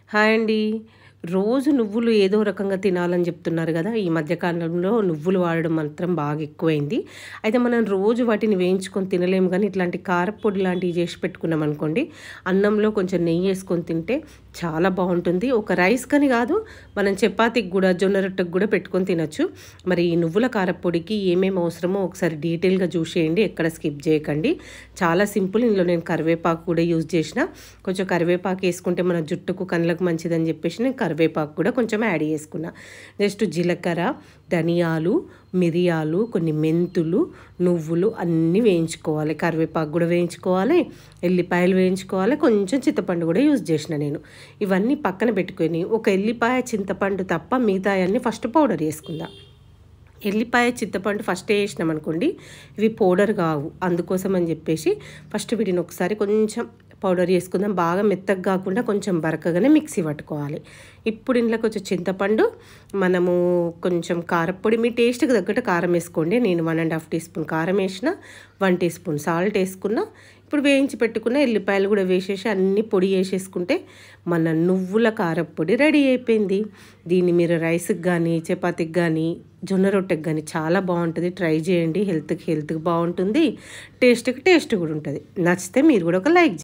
Hi అండి. రోజు నువ్వులు ఏదో రకంగా తినాలని చెప్తున్నారు గదా! ఈ మధ్య కాలంలో నువ్వులు వాడడం మాత్రం బాగా ఎక్కువైంది. అయితే మనం రోజు వాటిని వేయించుకొని తినలేము గానీ, ఇట్లాంటి కారప్పొడి లాంటివి చేసి పెట్టుకున్నామనుకోండి, అన్నంలో కొంచెం నెయ్యేసుకొని తింటే చాలా బావుంటుంది. ఒక రైస్‌కని గాదు, మనం చపాతీకి గూడా, జొన్న రొట్టెకి గూడా పెట్టుకొని తినొచ్చు. మరి ఈ నువ్వుల కారప్పొడికి ఏమేమి అవసరమో ఒకసారి డీటెయిల్‌గా చూసేయండి. ఎక్కడ స్కిప్ చేయకండి. చాలా సింపుల్. ఇందులో నేను కరివేపాకు కూడా యూజ్ చేసిన. కొంచెం కరివేపాకు ఏసుకుంటే మన జుట్టుకు, కళ్ళకు మంచిదని చెప్పేసి నేను కరివేపాకు కూడా కొంచెం యాడ్ చేసుకున్నా. జస్ట్ జీలకర్ర, ధనియాలు, మిరియాలు, కొన్ని మెంతులు, నువ్వులు అన్నీ వేయించుకోవాలి. కరివేపాకు కూడా వేయించుకోవాలి, ఎల్లిపాయలు వేయించుకోవాలి, కొంచెం చింతపండు కూడా యూజ్ చేసిన నేను. ఇవన్నీ పక్కన పెట్టుకొని ఒక ఎల్లిపాయ, చింతపండు తప్ప మిగతాయన్నీ ఫస్ట్ పౌడర్ చేసుకుందాం. ఎల్లిపాయ, చింతపండు ఫస్ట్ వేసినామనుకోండి, ఇవి పౌడర్ కావు. అందుకోసం అని చెప్పేసి ఫస్ట్ వీటిని ఒకసారి కొంచెం పౌడర్ చేసుకుందాం. బాగా మెత్తగా కాకుండా కొంచెం బరకగానే మిక్సీ పట్టుకోవాలి. ఇప్పుడు ఇందులో కొంచెం చింతపండు, మనము కొంచెం కారప్పొడి, మీ టేస్ట్కి తగ్గట్టు కారం వేసుకోండి. నేను 1½ టీ స్పూన్ కారం వేసిన, 1 టీ స్పూన్ సాల్ట్ వేసుకున్నా. ఇప్పుడు వేయించి పెట్టుకున్న ఎల్లిపాయలు కూడా వేసేసి అన్ని పొడి వేసేసుకుంటే మన నువ్వుల కారప్పొడి రెడీ అయిపోయింది. దీన్ని మీరు రైస్కి కానీ, చపాతీకి కానీ, జొన్న రొట్టెకి కానీ చాలా బాగుంటుంది. ట్రై చేయండి. హెల్త్కి బాగుంటుంది, టేస్ట్కి టేస్ట్ కూడా ఉంటుంది. నచ్చితే మీరు కూడా ఒక లైక్